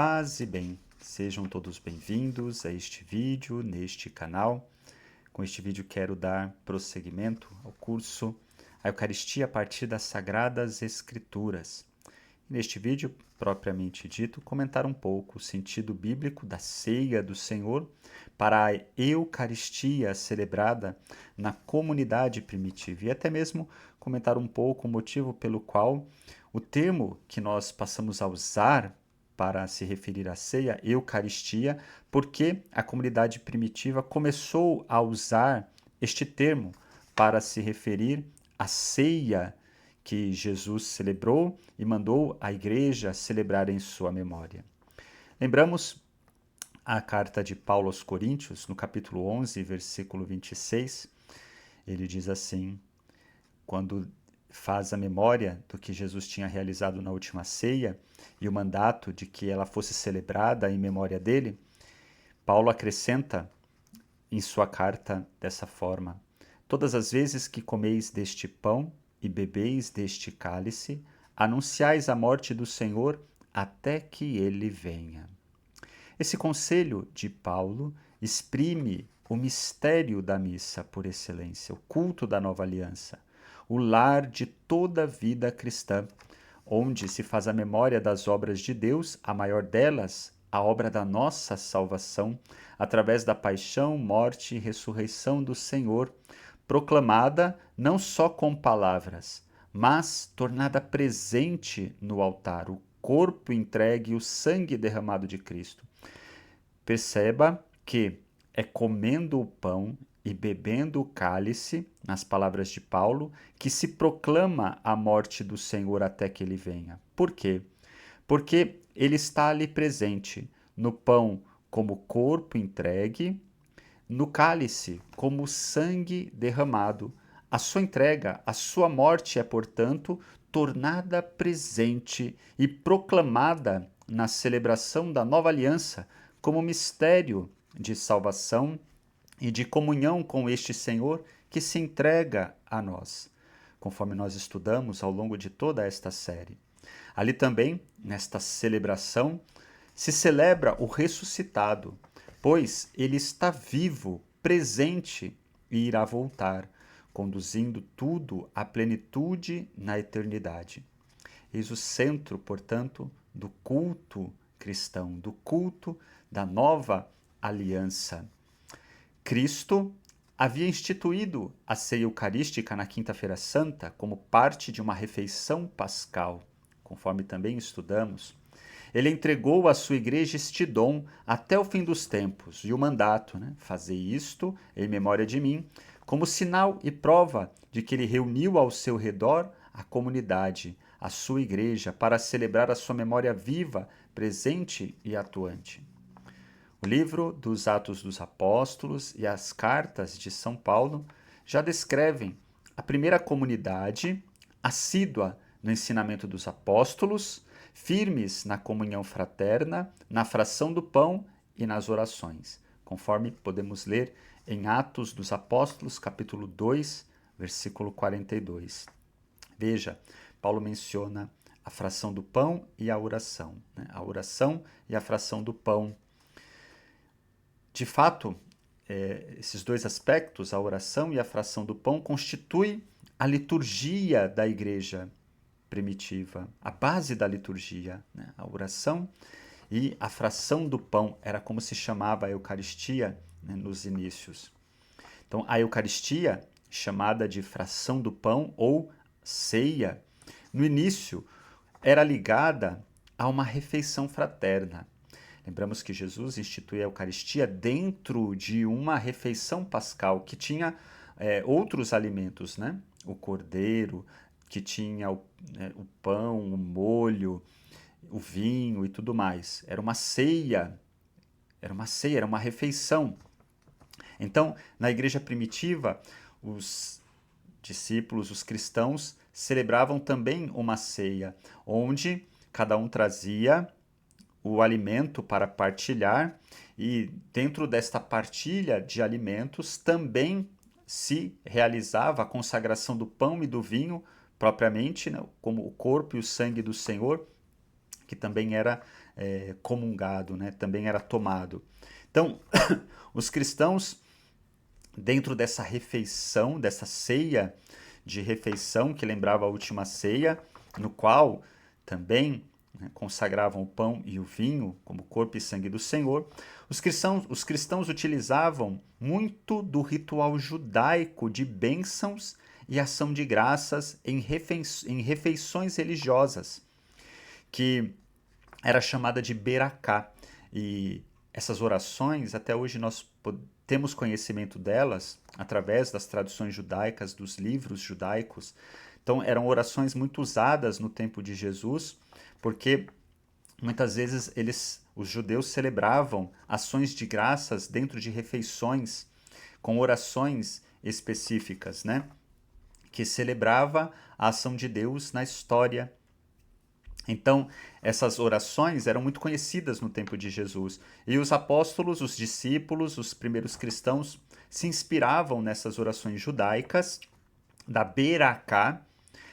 Paz e bem, sejam todos bem-vindos a este vídeo, neste canal. Com este vídeo quero dar prosseguimento ao curso A Eucaristia a partir das Sagradas Escrituras. Neste vídeo, propriamente dito, comentar um pouco o sentido bíblico da ceia do Senhor para a Eucaristia celebrada na comunidade primitiva e até mesmo comentar um pouco o motivo pelo qual o termo que nós passamos a usar para se referir à ceia, Eucaristia, porque a comunidade primitiva começou a usar este termo para se referir à ceia que Jesus celebrou e mandou a igreja celebrar em sua memória. Lembramos a carta de Paulo aos Coríntios, no capítulo 11, versículo 26, ele diz assim, quando faz a memória do que Jesus tinha realizado na última ceia e o mandato de que ela fosse celebrada em memória dele, Paulo acrescenta em sua carta dessa forma: todas as vezes que comeis deste pão e bebeis deste cálice, anunciais a morte do Senhor até que ele venha. Esse conselho de Paulo exprime o mistério da missa por excelência, o culto da nova aliança, o lar de toda a vida cristã, onde se faz a memória das obras de Deus, a maior delas, a obra da nossa salvação, através da paixão, morte e ressurreição do Senhor, proclamada não só com palavras, mas tornada presente no altar, o corpo entregue e o sangue derramado de Cristo. Perceba que é comendo o pão e bebendo o cálice, nas palavras de Paulo, que se proclama a morte do Senhor até que ele venha. Por quê? Porque ele está ali presente, no pão como corpo entregue, no cálice como sangue derramado. A sua entrega, a sua morte é, portanto, tornada presente e proclamada na celebração da nova aliança como mistério de salvação e de comunhão com este Senhor que se entrega a nós, conforme nós estudamos ao longo de toda esta série. Ali também, nesta celebração, se celebra o ressuscitado, pois ele está vivo, presente e irá voltar, conduzindo tudo à plenitude na eternidade. Eis o centro, portanto, do culto cristão, do culto da nova aliança. Cristo havia instituído a ceia eucarística na Quinta-feira Santa como parte de uma refeição pascal, conforme também estudamos. Ele entregou à sua igreja este dom até o fim dos tempos e o mandato, fazei isto em memória de mim, como sinal e prova de que ele reuniu ao seu redor a comunidade, a sua igreja, para celebrar a sua memória viva, presente e atuante. O livro dos Atos dos Apóstolos e as cartas de São Paulo já descrevem a primeira comunidade assídua no ensinamento dos apóstolos, firmes na comunhão fraterna, na fração do pão e nas orações, conforme podemos ler em Atos dos Apóstolos, capítulo 2, versículo 42. Veja, Paulo menciona a fração do pão e a oração, a oração e a fração do pão. De fato, esses dois aspectos, a oração e a fração do pão, constituem a liturgia da igreja primitiva, a base da liturgia, a oração e a fração do pão, era como se chamava a Eucaristia nos inícios. Então, a Eucaristia, chamada de fração do pão ou ceia, no início era ligada a uma refeição fraterna. Lembramos que Jesus instituiu a Eucaristia dentro de uma refeição pascal que tinha outros alimentos, O cordeiro, que tinha o pão, o molho, o vinho e tudo mais. Era uma ceia, era uma refeição. Então, na igreja primitiva, os discípulos, os cristãos, celebravam também uma ceia, onde cada um trazia o alimento para partilhar e dentro desta partilha de alimentos também se realizava a consagração do pão e do vinho propriamente, como o corpo e o sangue do Senhor, que também era comungado, né? Também era tomado. Então, os cristãos, dentro dessa refeição, dessa ceia de refeição, que lembrava a última ceia, no qual também, né, consagravam o pão e o vinho como corpo e sangue do Senhor, os cristãos utilizavam muito do ritual judaico de bênçãos e ação de graças em refeições religiosas, que era chamada de Beracá. E essas orações, até hoje nós temos conhecimento delas através das tradições judaicas, dos livros judaicos. Então, eram orações muito usadas no tempo de Jesus, porque muitas vezes os judeus celebravam ações de graças dentro de refeições, com orações específicas, né? Que celebrava a ação de Deus na história. Então, essas orações eram muito conhecidas no tempo de Jesus. E os apóstolos, os discípulos, os primeiros cristãos se inspiravam nessas orações judaicas da Beracá.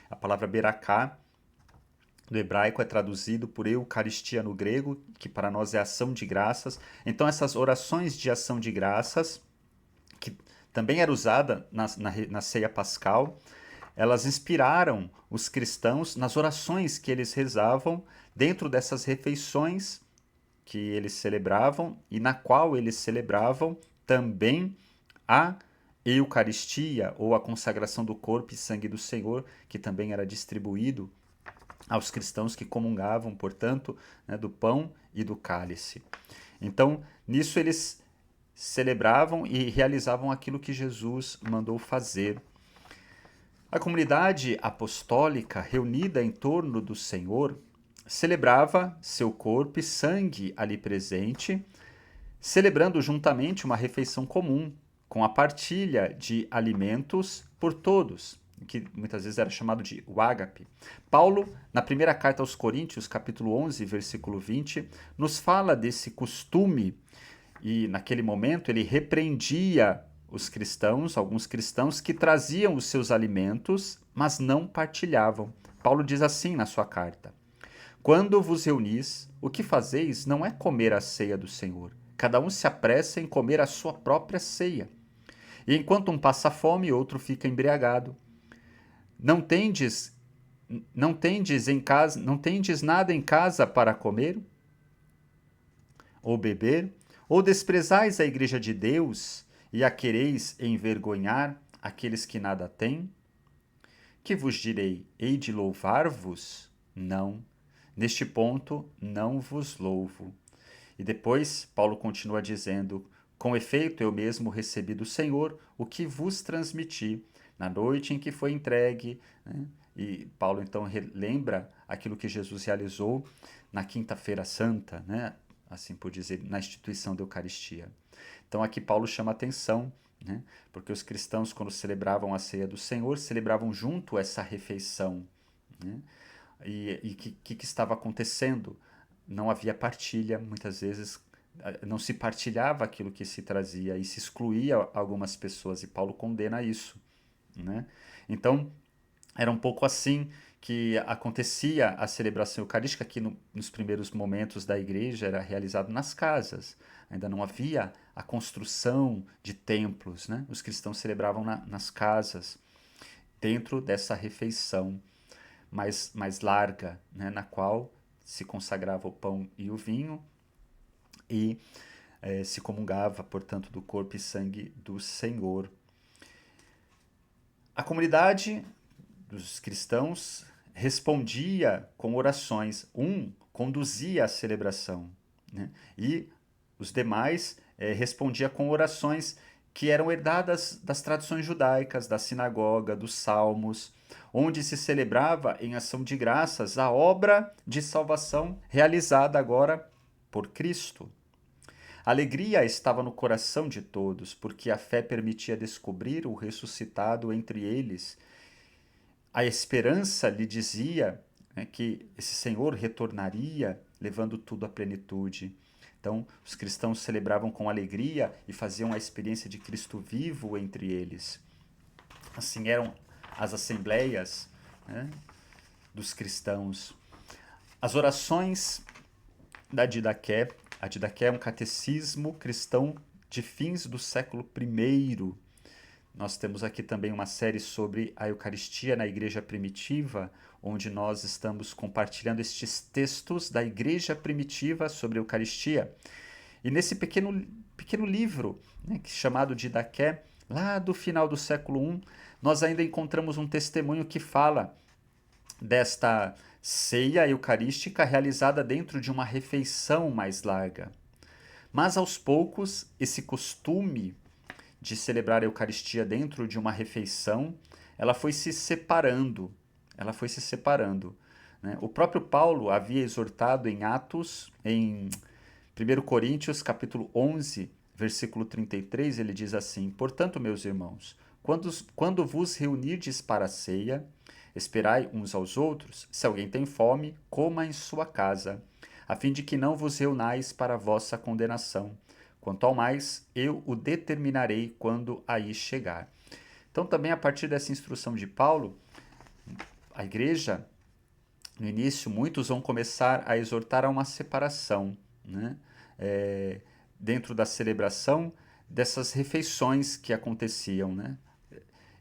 A palavra Beracá do hebraico é traduzido por Eucaristia no grego, que para nós é ação de graças. Então, essas orações de ação de graças, que também era usada na ceia pascal, elas inspiraram os cristãos nas orações que eles rezavam dentro dessas refeições que eles celebravam e na qual eles celebravam também a Eucaristia, ou a consagração do corpo e sangue do Senhor, que também era distribuído aos cristãos que comungavam, portanto, né, do pão e do cálice. Então, nisso eles celebravam e realizavam aquilo que Jesus mandou fazer. A comunidade apostólica reunida em torno do Senhor celebrava seu corpo e sangue ali presente, celebrando juntamente uma refeição comum, com a partilha de alimentos por todos, que muitas vezes era chamado de o ágape. Paulo, na primeira carta aos Coríntios, capítulo 11, versículo 20, nos fala desse costume e, naquele momento, ele repreendia os cristãos, alguns cristãos, que traziam os seus alimentos, mas não partilhavam. Paulo diz assim na sua carta: quando vos reunis, o que fazeis não é comer a ceia do Senhor. Cada um se apressa em comer a sua própria ceia. E enquanto um passa fome, outro fica embriagado. Não tendes nada em casa para comer ou beber? Ou desprezais a igreja de Deus e a quereis envergonhar aqueles que nada têm? Que vos direi? Hei de louvar-vos? Não. Neste ponto, não vos louvo. E depois, Paulo continua dizendo: com efeito, eu mesmo recebi do Senhor o que vos transmiti na noite em que foi entregue. Né? E Paulo então relembra aquilo que Jesus realizou na Quinta-feira Santa, né? Assim por dizer, na instituição da Eucaristia. Então aqui Paulo chama atenção, né? Porque os cristãos, quando celebravam a ceia do Senhor, celebravam junto essa refeição. Né? E o que estava acontecendo? Não havia partilha, muitas vezes não se partilhava aquilo que se trazia e se excluía algumas pessoas, e Paulo condena isso. Né? Então, era um pouco assim que acontecia a celebração eucarística, que nos primeiros momentos da igreja era realizado nas casas. Ainda não havia a construção de templos. Né? Os cristãos celebravam nas casas, dentro dessa refeição mais larga, né? Na qual se consagrava o pão e o vinho e se comungava, portanto, do corpo e sangue do Senhor. A comunidade dos cristãos respondia com orações. Um conduzia a celebração, né? E os demais respondia com orações que eram herdadas das tradições judaicas, da sinagoga, dos salmos, onde se celebrava em ação de graças a obra de salvação realizada agora por Cristo. A alegria estava no coração de todos, porque a fé permitia descobrir o ressuscitado entre eles. A esperança lhe dizia, né, que esse Senhor retornaria, levando tudo à plenitude. Então, os cristãos celebravam com alegria e faziam a experiência de Cristo vivo entre eles. Assim eram as assembleias, né, dos cristãos. As orações da Didaqué. A Didaqué é um catecismo cristão de fins do século I. Nós temos aqui também uma série sobre a Eucaristia na Igreja Primitiva, onde nós estamos compartilhando estes textos da Igreja Primitiva sobre a Eucaristia. E nesse pequeno livro, né, chamado Didaqué, lá do final do século I, nós ainda encontramos um testemunho que fala desta ceia eucarística realizada dentro de uma refeição mais larga. Mas aos poucos, esse costume de celebrar a Eucaristia dentro de uma refeição, ela foi se separando. Ela foi se separando. Né? O próprio Paulo havia exortado em Atos, em 1 Coríntios, capítulo 11, versículo 33, ele diz assim: Portanto, meus irmãos, quando vos reunirdes para a ceia, esperai uns aos outros. Se alguém tem fome, coma em sua casa, a fim de que não vos reunais para a vossa condenação. Quanto ao mais, eu o determinarei quando aí chegar. Então, também a partir dessa instrução de Paulo, a igreja, no início, muitos vão começar a exortar a uma separação, né? Dentro da celebração dessas refeições que aconteciam, né?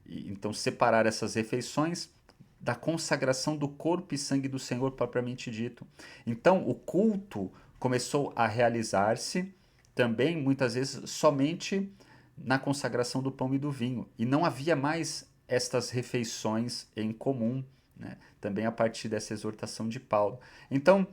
Então, separar essas refeições da consagração do corpo e sangue do Senhor propriamente dito. Então, o culto começou a realizar-se também, muitas vezes, somente na consagração do pão e do vinho. E não havia mais estas refeições em comum, né? Também a partir dessa exortação de Paulo. Então,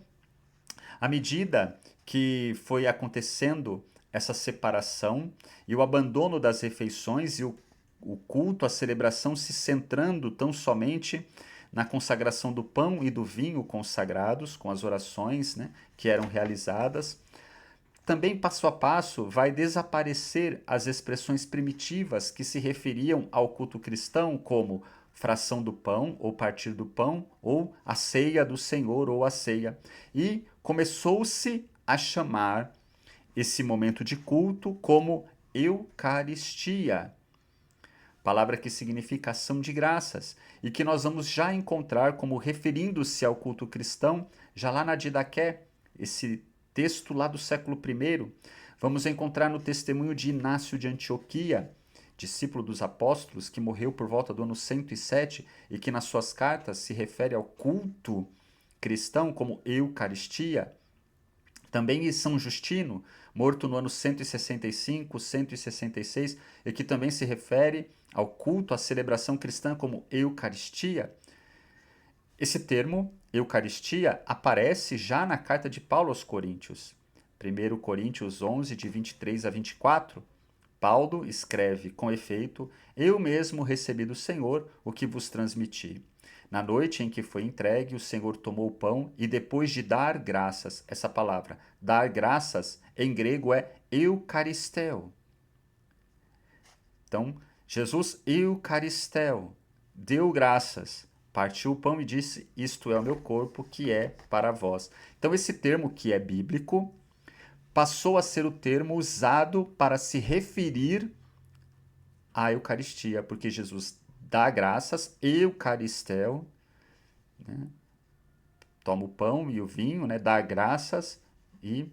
à medida que foi acontecendo essa separação e o abandono das refeições e o culto, a celebração se centrando tão somente na consagração do pão e do vinho consagrados, com as orações, né, que eram realizadas, também passo a passo vai desaparecer as expressões primitivas que se referiam ao culto cristão, como fração do pão ou partir do pão, ou a ceia do Senhor ou a ceia. E começou-se a chamar esse momento de culto como Eucaristia, palavra que significa ação de graças, e que nós vamos já encontrar como referindo-se ao culto cristão, já lá na Didaqué, esse texto lá do século I, vamos encontrar no testemunho de Inácio de Antioquia, discípulo dos apóstolos, que morreu por volta do ano 107 e que nas suas cartas se refere ao culto cristão como Eucaristia. Também em São Justino, morto no ano 165, 166, e que também se refere ao culto, à celebração cristã como Eucaristia. Esse termo, Eucaristia, aparece já na carta de Paulo aos Coríntios. 1 Coríntios 11, de 23 a 24, Paulo escreve, com efeito, eu mesmo recebi do Senhor o que vos transmiti. Na noite em que foi entregue, o Senhor tomou o pão e depois de dar graças, essa palavra, dar graças, em grego é eucaristeo. Então, Jesus eucaristeo, deu graças, partiu o pão e disse, isto é o meu corpo que é para vós. Então, esse termo que é bíblico passou a ser o termo usado para se referir à Eucaristia, porque Jesus dá graças, eucaristeo, né? Toma o pão e o vinho, né? Dá graças e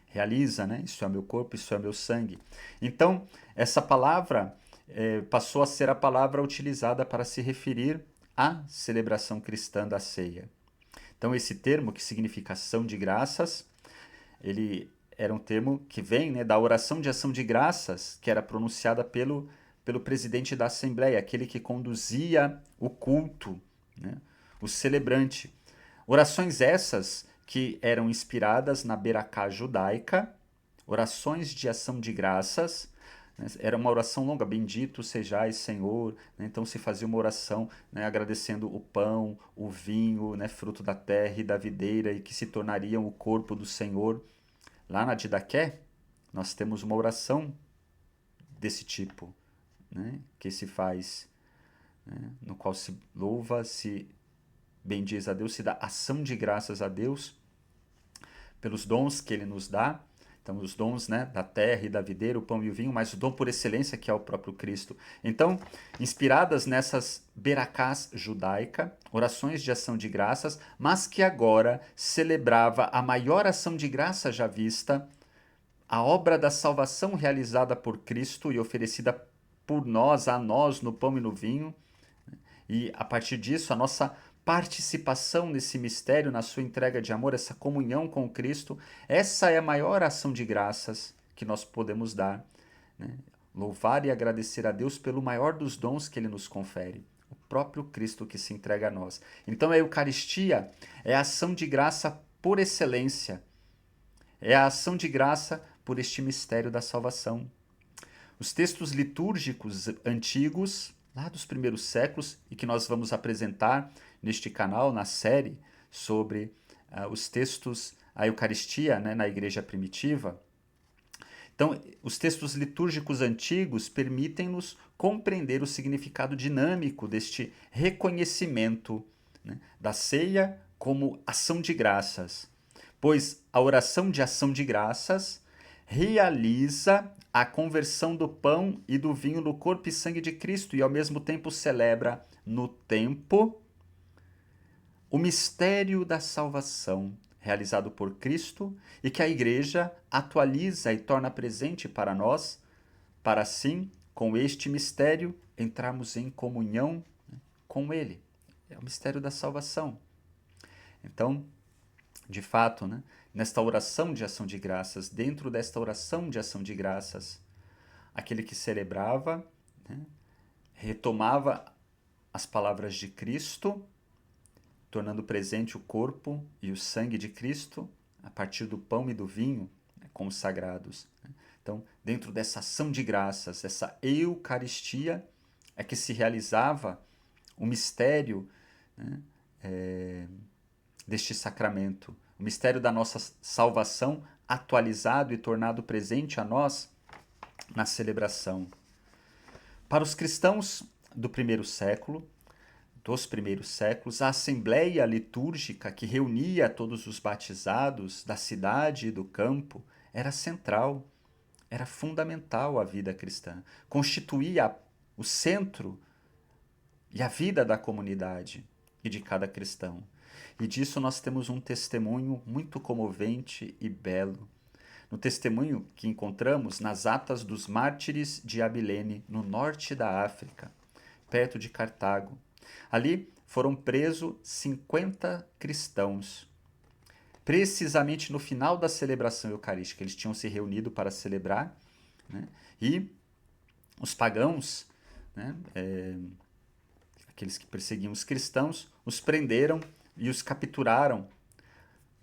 realiza, né? Isso é meu corpo, isso é meu sangue. Então, essa palavra passou a ser a palavra utilizada para se referir à celebração cristã da ceia. Então, esse termo, que significa ação de graças, ele era um termo que vem, né, da oração de ação de graças, que era pronunciada pelo presidente da Assembleia, aquele que conduzia o culto, né, o celebrante. Orações essas que eram inspiradas na Beracá judaica, orações de ação de graças, né, era uma oração longa, bendito sejais, Senhor, né, então se fazia uma oração, né, agradecendo o pão, o vinho, né, fruto da terra e da videira, e que se tornariam o corpo do Senhor. Lá na Didaqué, nós temos uma oração desse tipo, né, que se faz, né, no qual se louva, se bendiz a Deus, se dá ação de graças a Deus pelos dons que Ele nos dá. Então, os dons, né, da terra e da videira, o pão e o vinho, mas o dom por excelência que é o próprio Cristo. Então, inspiradas nessas beracás judaica, orações de ação de graças, mas que agora celebrava a maior ação de graça já vista, a obra da salvação realizada por Cristo e oferecida por nós, a nós, no pão e no vinho, e a partir disso, a nossa participação nesse mistério, na sua entrega de amor, essa comunhão com Cristo, essa é a maior ação de graças que nós podemos dar, né? Louvar e agradecer a Deus pelo maior dos dons que Ele nos confere, o próprio Cristo que se entrega a nós. Então a Eucaristia é a ação de graça por excelência, é a ação de graça por este mistério da salvação. Os textos litúrgicos antigos, lá dos primeiros séculos, e que nós vamos apresentar neste canal, na série sobre os textos, a Eucaristia, né, na igreja primitiva. Então, os textos litúrgicos antigos permitem-nos compreender o significado dinâmico deste reconhecimento, né, da ceia como ação de graças, pois a oração de ação de graças realiza a conversão do pão e do vinho no corpo e sangue de Cristo e ao mesmo tempo celebra no tempo o mistério da salvação realizado por Cristo e que a Igreja atualiza e torna presente para nós, para assim, com este mistério, entrarmos em comunhão, né, com Ele. É o mistério da salvação. Então, de fato, né, nesta oração de ação de graças, dentro desta oração de ação de graças, aquele que celebrava, né, retomava as palavras de Cristo, tornando presente o corpo e o sangue de Cristo a partir do pão e do vinho, né, consagrados. Então, dentro dessa ação de graças, essa Eucaristia, é que se realizava o mistério, né, deste sacramento, o mistério da nossa salvação atualizado e tornado presente a nós na celebração. Para os cristãos do primeiro século, dos primeiros séculos, a assembleia litúrgica que reunia todos os batizados da cidade e do campo era central, era fundamental à vida cristã, constituía o centro e a vida da comunidade e de cada cristão. E disso nós temos um testemunho muito comovente e belo. No testemunho que encontramos nas atas dos mártires de Abilene, no norte da África, perto de Cartago. Ali foram presos 50 cristãos, precisamente no final da celebração eucarística. Eles tinham se reunido para celebrar, né? E os pagãos, né, aqueles que perseguiam os cristãos, os prenderam e os capturaram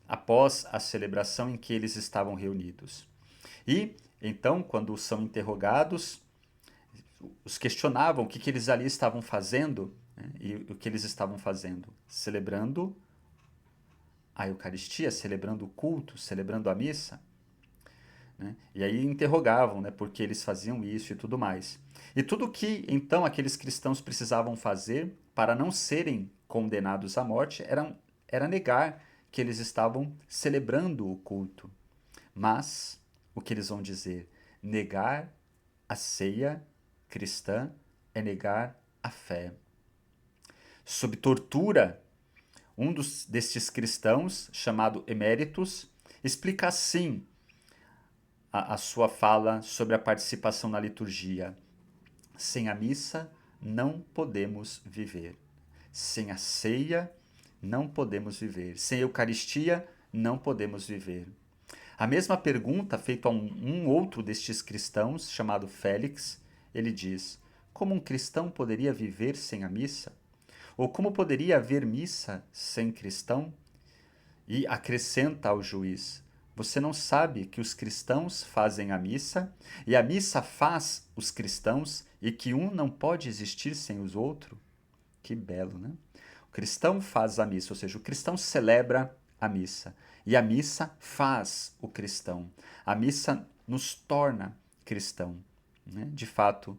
após a celebração em que eles estavam reunidos. E, então, quando são interrogados, os questionavam o que eles ali estavam fazendo, né? E o que eles estavam fazendo? Celebrando a Eucaristia, celebrando o culto, celebrando a missa. Né? E aí interrogavam, né, por que eles faziam isso e tudo mais. E tudo que, então, aqueles cristãos precisavam fazer para não serem condenados à morte era negar que eles estavam celebrando o culto. Mas, o que eles vão dizer? Negar a ceia cristã é negar a fé. Sob tortura, destes cristãos, chamado Eméritos, explica assim a sua fala sobre a participação na liturgia. Sem a missa, não podemos viver. Sem a ceia, não podemos viver. Sem a Eucaristia, não podemos viver. A mesma pergunta feita a um outro destes cristãos, chamado Félix, ele diz: como um cristão poderia viver sem a missa? Ou como poderia haver missa sem cristão? E acrescenta ao juiz: você não sabe que os cristãos fazem a missa, e a missa faz os cristãos, e que um não pode existir sem os outros? Que belo, né? O cristão faz a missa, ou seja, o cristão celebra a missa. E a missa faz o cristão. A missa nos torna cristão, né? De fato,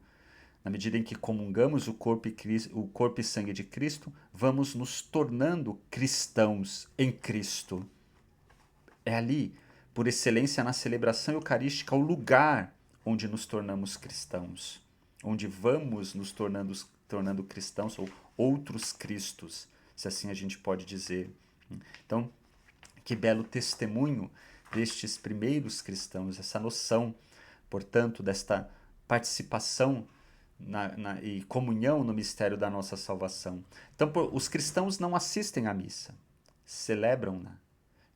na medida em que comungamos o corpo e sangue de Cristo, vamos nos tornando cristãos em Cristo. É ali, por excelência na celebração eucarística, o lugar onde nos tornamos cristãos, onde vamos nos tornando cristãos ou outros cristos, se assim a gente pode dizer. Então, que belo testemunho destes primeiros cristãos, essa noção, portanto, desta participação e comunhão no mistério da nossa salvação. Então, os cristãos não assistem à missa, celebram-na,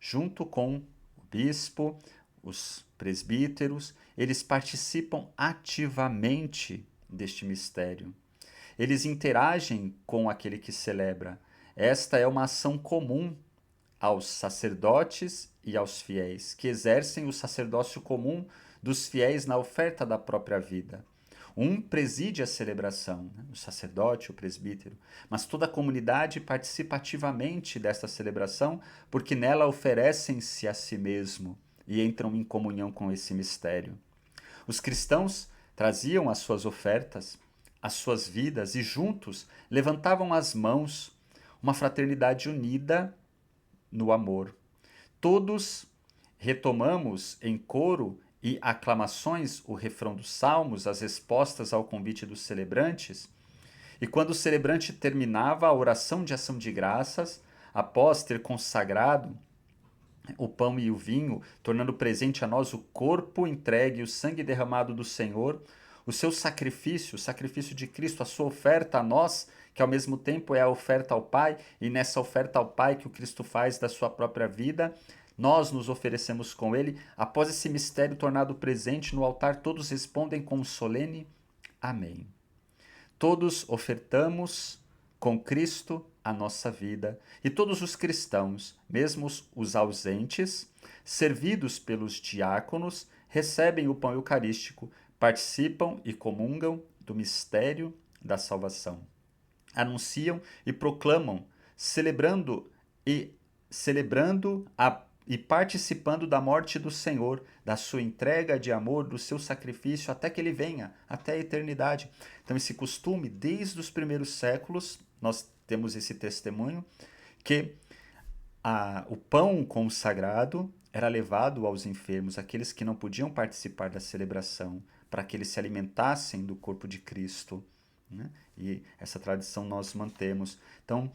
junto com o bispo, os presbíteros, eles participam ativamente deste mistério. Eles interagem com aquele que celebra. Esta é uma ação comum aos sacerdotes e aos fiéis, que exercem o sacerdócio comum dos fiéis na oferta da própria vida. Um preside a celebração, o sacerdote, o presbítero, mas toda a comunidade participa ativamente desta celebração, porque nela oferecem-se a si mesmo e entram em comunhão com esse mistério. Os cristãos traziam as suas ofertas, as suas vidas e juntos levantavam as mãos, uma fraternidade unida no amor. Todos retomamos em coro e aclamações o refrão dos salmos, as respostas ao convite dos celebrantes, e quando o celebrante terminava a oração de ação de graças, após ter consagrado o pão e o vinho, tornando presente a nós o corpo entregue e o sangue derramado do Senhor, o seu sacrifício, o sacrifício de Cristo, a sua oferta a nós, que ao mesmo tempo é a oferta ao Pai, e nessa oferta ao Pai que o Cristo faz da sua própria vida, nós nos oferecemos com ele. Após esse mistério tornado presente no altar, todos respondem com um solene Amém. Todos ofertamos com Cristo a nossa vida, e todos os cristãos, mesmo os ausentes, servidos pelos diáconos, recebem o pão eucarístico, participam e comungam do mistério da salvação. Anunciam e proclamam, celebrando e participando da morte do Senhor, da sua entrega de amor, do seu sacrifício, até que ele venha, até a eternidade. Então, esse costume, desde os primeiros séculos, nós temos esse testemunho, que o pão consagrado era levado aos enfermos, aqueles que não podiam participar da celebração, para que eles se alimentassem do corpo de Cristo, né? E essa tradição nós mantemos. Então,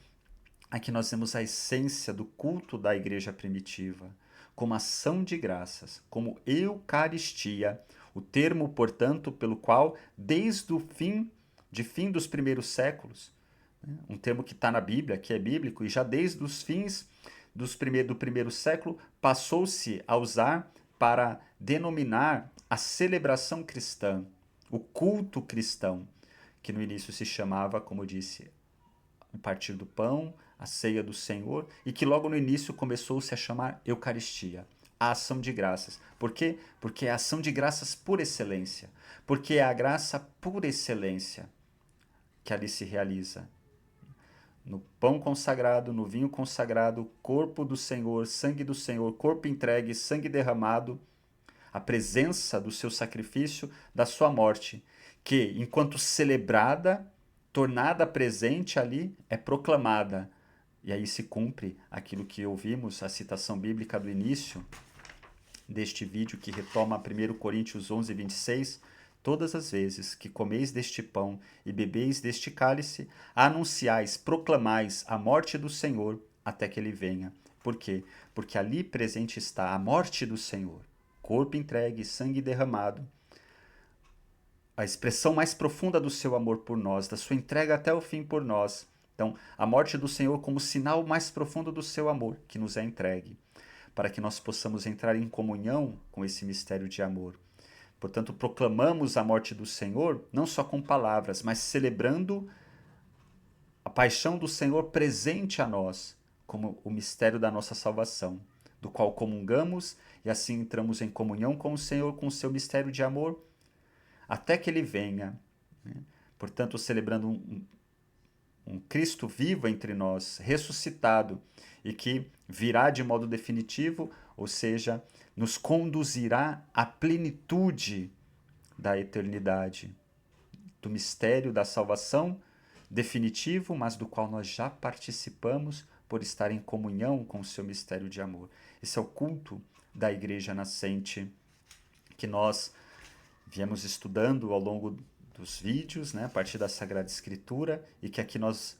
aqui nós temos a essência do culto da igreja primitiva, como ação de graças, como Eucaristia, o termo, portanto, pelo qual, desde o fim dos primeiros séculos, um termo que está na Bíblia, que é bíblico, e já desde os fins do primeiro século, passou-se a usar para denominar a celebração cristã, o culto cristão, que no início se chamava, como disse, o partir do pão, a ceia do Senhor, e que logo no início começou-se a chamar Eucaristia, a ação de graças. Por quê? Porque é a ação de graças por excelência, porque é a graça por excelência que ali se realiza. No pão consagrado, no vinho consagrado, corpo do Senhor, sangue do Senhor, corpo entregue, sangue derramado, a presença do seu sacrifício, da sua morte, que, enquanto celebrada, tornada presente ali, é proclamada. E aí se cumpre aquilo que ouvimos, a citação bíblica do início deste vídeo, que retoma 1 Coríntios 11, 26, todas as vezes que comeis deste pão e bebeis deste cálice, anunciais, proclamais a morte do Senhor até que ele venha. Por quê? Porque ali presente está a morte do Senhor, corpo entregue, sangue derramado, a expressão mais profunda do seu amor por nós, da sua entrega até o fim por nós. Então, a morte do Senhor como sinal mais profundo do seu amor, que nos é entregue, para que nós possamos entrar em comunhão com esse mistério de amor. Portanto, proclamamos a morte do Senhor, não só com palavras, mas celebrando a paixão do Senhor presente a nós, como o mistério da nossa salvação, do qual comungamos e assim entramos em comunhão com o Senhor, com o seu mistério de amor, até que ele venha. Portanto, celebrando um Cristo vivo entre nós, ressuscitado, e que virá de modo definitivo, ou seja, nos conduzirá à plenitude da eternidade, do mistério da salvação definitivo, mas do qual nós já participamos por estar em comunhão com o seu mistério de amor. Esse é o culto da Igreja Nascente, que nós viemos estudando ao longo dos vídeos, né, a partir da Sagrada Escritura, e que aqui nós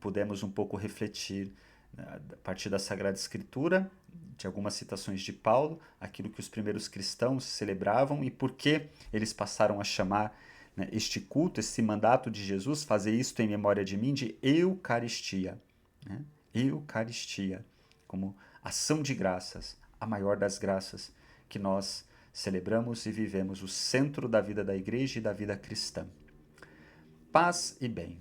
pudemos um pouco refletir, né, a partir da Sagrada Escritura, de algumas citações de Paulo, aquilo que os primeiros cristãos celebravam e por que eles passaram a chamar, né, este culto, esse mandato de Jesus, fazer isto em memória de mim, de Eucaristia. Né? Eucaristia, como ação de graças, a maior das graças que nós celebramos e vivemos, o centro da vida da igreja e da vida cristã. Paz e bem.